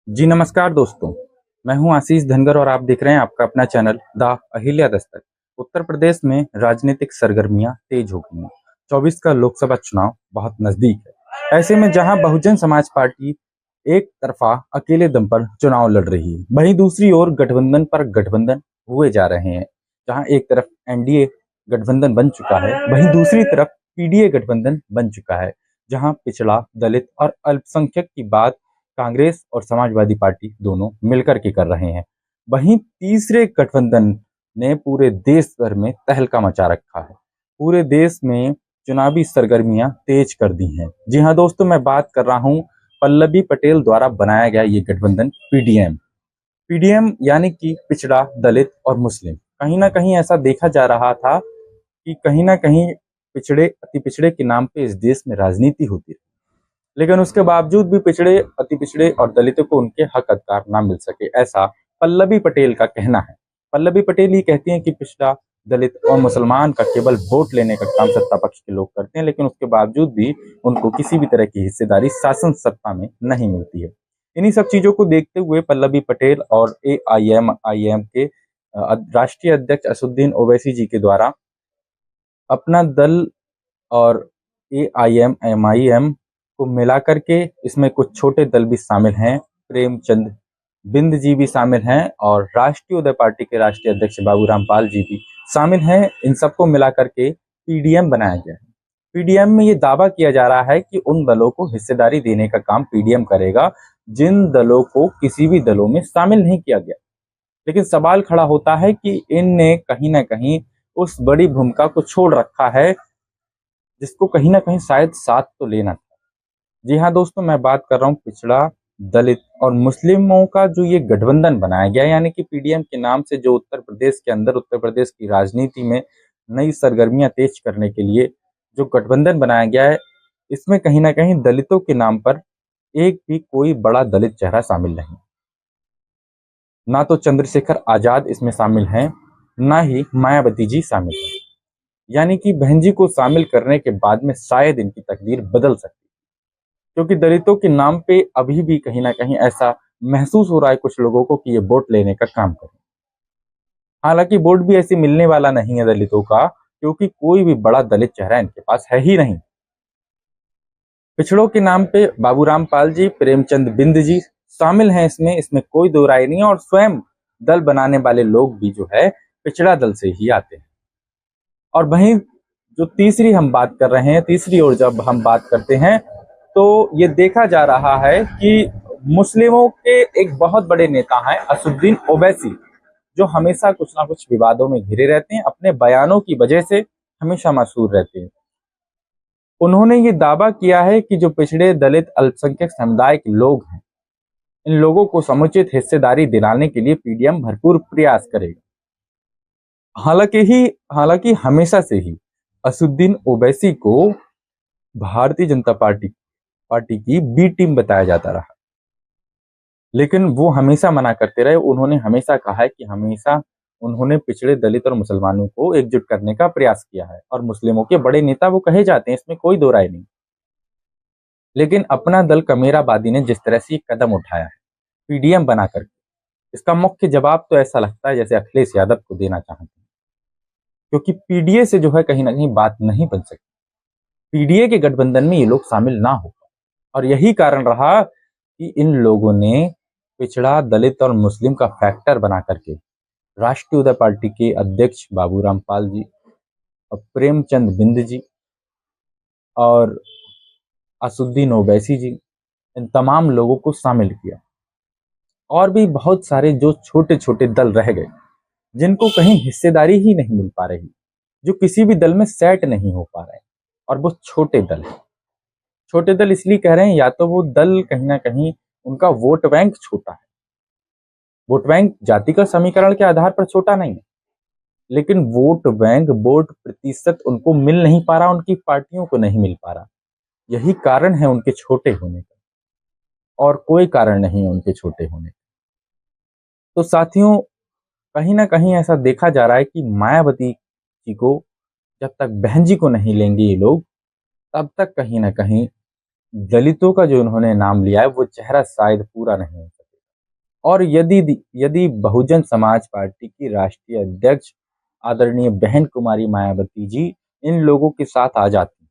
जी नमस्कार दोस्तों। मैं हूं आशीष धनगर और आप देख रहे हैं आपका अपना चैनल द अहिल्या दस्तक। उत्तर प्रदेश में राजनीतिक सरगर्मियां तेज हो गई हैं। 24 का लोकसभा चुनाव बहुत नजदीक है। ऐसे में जहां बहुजन समाज पार्टी एक तरफा अकेले दम पर चुनाव लड़ रही है, वहीं दूसरी ओर गठबंधन पर गठबंधन हुए जा रहे हैं। जहां एक तरफ एनडीए गठबंधन बन चुका है, वहीं दूसरी तरफ पीडीए गठबंधन बन चुका है। जहां पिछड़ा, दलित और अल्पसंख्यक की बात कांग्रेस और समाजवादी पार्टी दोनों मिलकर के कर रहे हैं। वहीं तीसरे गठबंधन ने पूरे देश भर में तहलका मचा रखा है। पूरे देश में चुनावी सरगर्मियां तेज कर दी हैं। जी हाँ दोस्तों, मैं बात कर रहा हूं पल्लवी पटेल द्वारा बनाया गया ये गठबंधन पीडीएम। पीडीएम यानी कि पिछड़ा, दलित और मुस्लिम। कहीं ना कहीं ऐसा देखा जा रहा था कि कहीं ना कहीं पिछड़े, अति पिछड़े के नाम पे इस देश में राजनीति होती है, लेकिन उसके बावजूद भी पिछड़े, अति पिछड़े और दलितों को उनके हक अधिकार ना मिल सके, ऐसा पल्लवी पटेल का कहना है। पल्लवी पटेल ही कहती हैं कि पिछड़ा, दलित और मुसलमान का केवल वोट लेने का काम सत्ता पक्ष के लोग करते हैं, लेकिन उसके बावजूद भी उनको किसी भी तरह की हिस्सेदारी शासन सत्ता में नहीं मिलती है। इन्हीं सब चीजों को देखते हुए पल्लवी पटेल और AIM के राष्ट्रीय अध्यक्ष असदुद्दीन ओवैसी जी के द्वारा अपना दल और AIM को मिला करके, इसमें कुछ छोटे दल भी शामिल हैं, प्रेमचंद बिंद जी भी शामिल हैं और राष्ट्रीय उदय पार्टी के राष्ट्रीय अध्यक्ष बाबूराम पाल जी भी शामिल हैं। इन सबको मिला करके पीडीएम बनाया गया है। पीडीएम में ये दावा किया जा रहा है कि उन दलों को हिस्सेदारी देने का काम पीडीएम करेगा जिन दलों को किसी भी दलों में शामिल नहीं किया गया। लेकिन सवाल खड़ा होता है कि इनने कहीं ना कहीं उस बड़ी भूमिका को छोड़ रखा है जिसको कहीं ना कहीं शायद साथ तो लेना था। जी हाँ दोस्तों, मैं बात कर रहा हूँ पिछड़ा, दलित और मुस्लिमों का जो ये गठबंधन बनाया गया, यानी कि पीडीएम के नाम से जो उत्तर प्रदेश के अंदर, उत्तर प्रदेश की राजनीति में नई सरगर्मियां तेज करने के लिए जो गठबंधन बनाया गया है, इसमें कहीं ना कहीं दलितों के नाम पर एक भी कोई बड़ा दलित चेहरा शामिल नहीं। ना तो चंद्रशेखर आजाद इसमें शामिल हैं, ना ही मायावती जी शामिल हैं। यानी कि बहन जी को शामिल करने के बाद में शायद इनकी तकदीर बदल सकती है, क्योंकि दलितों के नाम पे अभी भी कहीं ना कहीं ऐसा महसूस हो रहा है कुछ लोगों को कि ये वोट लेने का काम करें। हालांकि वोट भी ऐसे मिलने वाला नहीं है दलितों का, क्योंकि कोई भी बड़ा दलित चेहरा इनके पास है ही नहीं। पिछड़ों के नाम पे बाबूराम पाल जी, प्रेमचंद बिंद जी शामिल हैं इसमें कोई दो राय नहीं है। और स्वयं दल बनाने वाले लोग भी जो है पिछड़ा दल से ही आते हैं। और वहीं जो तीसरी हम बात कर रहे हैं, तीसरी ओर जब हम बात करते हैं तो ये देखा जा रहा है कि मुस्लिमों के एक बहुत बड़े नेता हैं असदुद्दीन ओवैसी, जो हमेशा कुछ ना कुछ विवादों में घिरे रहते हैं, अपने बयानों की वजह से हमेशा मशहूर रहते हैं। उन्होंने ये दावा किया है कि जो पिछड़े, दलित, अल्पसंख्यक समुदाय के लोग हैं, इन लोगों को समुचित हिस्सेदारी दिलाने के लिए पीडीएम भरपूर प्रयास करेगा। हालांकि हमेशा से ही असदुद्दीन ओवैसी को भारतीय जनता पार्टी की बी टीम बताया जाता रहा, लेकिन वो हमेशा मना करते रहे। उन्होंने हमेशा कहा है कि हमेशा उन्होंने पिछड़े, दलित और मुसलमानों को एकजुट करने का प्रयास किया है, और मुस्लिमों के बड़े नेता वो कहे जाते हैं, इसमें कोई दो राय नहीं। लेकिन अपना दल कमेराबादी ने जिस तरह से कदम उठाया है पीडीएम बनाकर, इसका मुख्य जवाब तो ऐसा लगता है जैसे अखिलेश यादव को देना चाहते हैं, क्योंकि पीडीए से जो है कहीं ना कहीं बात नहीं बन सकती। पीडीए के गठबंधन में ये लोग शामिल ना हो, और यही कारण रहा कि इन लोगों ने पिछड़ा, दलित और मुस्लिम का फैक्टर बना करके राष्ट्रीय उदय पार्टी के अध्यक्ष बाबूराम पाल जी और प्रेमचंद बिंद जी और असुद्दीन ओवैसी जी, इन तमाम लोगों को शामिल किया। और भी बहुत सारे जो छोटे छोटे दल रह गए, जिनको कहीं हिस्सेदारी ही नहीं मिल पा रही, जो किसी भी दल में सेट नहीं हो पा रहे, और वो छोटे दल हैं। छोटे दल इसलिए कह रहे हैं, या तो वो दल कहीं ना कहीं उनका वोट बैंक छोटा है। वोट बैंक जाति का समीकरण के आधार पर छोटा नहीं है, लेकिन वोट बैंक, वोट प्रतिशत उनको मिल नहीं पा रहा, उनकी पार्टियों को नहीं मिल पा रहा। यही कारण है उनके छोटे होने का, और कोई कारण नहीं है उनके छोटे होने का। तो साथियों, कहीं ना कहीं ऐसा देखा जा रहा है कि मायावती जी को जब तक बहन जी को नहीं लेंगे ये लोग, तब तक कहीं ना कहीं दलितों का जो उन्होंने नाम लिया है वो चेहरा शायद पूरा नहीं हो सकेगा। और यदि यदि बहुजन समाज पार्टी की राष्ट्रीय अध्यक्ष आदरणीय बहन कुमारी मायावती जी इन लोगों के साथ आ जाती हैं,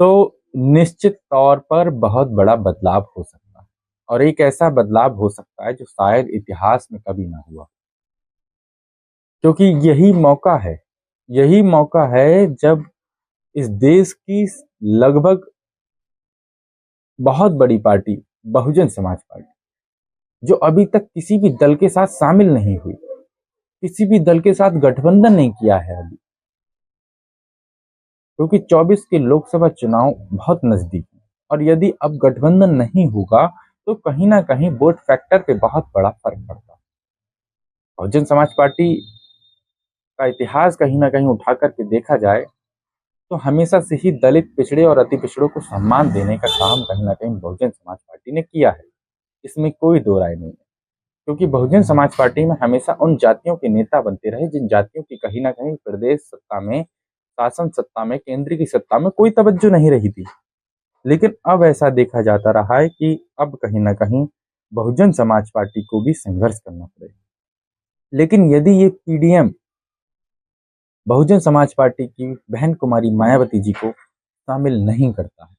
तो निश्चित तौर पर बहुत बड़ा बदलाव हो सकता है और एक ऐसा बदलाव हो सकता है जो शायद इतिहास में कभी ना हुआ, क्योंकि यही मौका है जब इस देश की लगभग बहुत बड़ी पार्टी बहुजन समाज पार्टी, जो अभी तक किसी भी दल के साथ शामिल नहीं हुई, किसी भी दल के साथ गठबंधन नहीं किया है अभी, क्योंकि 24 के लोकसभा चुनाव बहुत नजदीक है और यदि अब गठबंधन नहीं होगा तो कहीं ना कहीं वोट फैक्टर पे बहुत बड़ा फर्क पड़ता है। बहुजन समाज पार्टी का इतिहास कहीं ना कहीं उठा करके देखा जाए तो हमेशा से ही दलित, पिछड़े और अति पिछड़ों को सम्मान देने का काम कहीं ना कहीं बहुजन समाज पार्टी ने किया है। इसमें कोई दो राय नहीं है, क्योंकि बहुजन समाज पार्टी में हमेशा उन जातियों के नेता बनते रहे जिन जातियों की कहीं ना कहीं प्रदेश सत्ता में, शासन सत्ता में, केंद्र की सत्ता में कोई तवज्जो नहीं रही थी। लेकिन अब ऐसा देखा जाता रहा है कि अब कहीं ना कहीं बहुजन समाज पार्टी को भी संघर्ष करना पड़ेगा। लेकिन यदि ये पीडीएम बहुजन समाज पार्टी की बहन कुमारी मायावती जी को शामिल नहीं करता है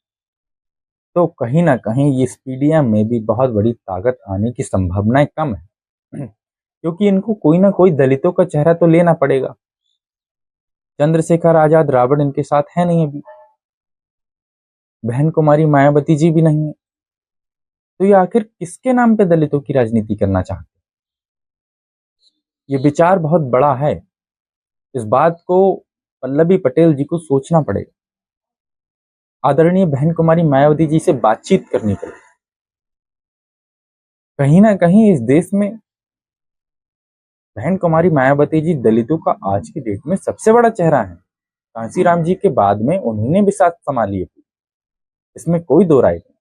तो कहीं ना कहीं इस पीडीएम में भी बहुत बड़ी ताकत आने की संभावनाएं कम है, क्योंकि इनको कोई ना कोई दलितों का चेहरा तो लेना पड़ेगा। चंद्रशेखर आजाद रावण इनके साथ है नहीं, अभी बहन कुमारी मायावती जी भी नहीं है, तो ये आखिर किसके नाम पे दलितों की राजनीति करना चाहते हैं? ये विचार बहुत बड़ा है, इस बात को पल्लवी पटेल जी को सोचना पड़ेगा। आदरणीय बहन कुमारी मायावती जी से बातचीत करनी पड़ेगी। कहीं ना कहीं इस देश में बहन कुमारी मायावती जी दलितों का आज की डेट में सबसे बड़ा चेहरा है। कांसीराम जी के बाद में उन्होंने भी साथ संभाली है, इसमें कोई दो राय नहीं।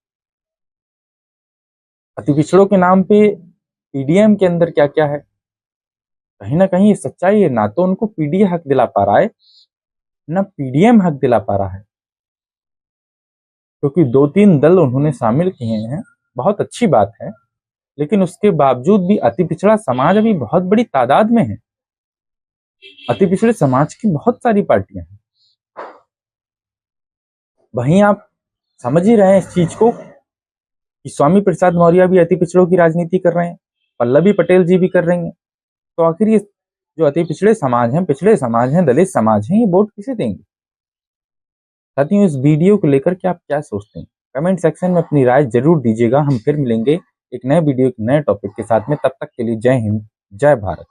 अति पिछड़ों के नाम पे पीडीएम के अंदर क्या क्या है, कहीं ना कहीं ये सच्चाई है। ना तो उनको पीडीए हक दिला पा रहा है, ना पीडीएम हक दिला पा रहा है, क्योंकि 2-3 दल उन्होंने शामिल किए हैं, बहुत अच्छी बात है, लेकिन उसके बावजूद भी अति पिछड़ा समाज अभी बहुत बड़ी तादाद में है। अति पिछड़े समाज की बहुत सारी पार्टियां हैं। वहीं आप समझ ही रहे हैं इस चीज को कि स्वामी प्रसाद मौर्य भी अति पिछड़ों की राजनीति कर रहे हैं, पल्लवी पटेल जी भी कर रही हैं। तो आखिर ये जो अति पिछड़े समाज हैं, पिछड़े समाज हैं, दलित समाज हैं, ये वोट किसे देंगे? साथियों, इस वीडियो को लेकर के आप क्या सोचते हैं? कमेंट सेक्शन में अपनी राय जरूर दीजिएगा। हम फिर मिलेंगे एक नए वीडियो, एक नए टॉपिक के साथ में। तब तक के लिए जय हिंद, जय भारत।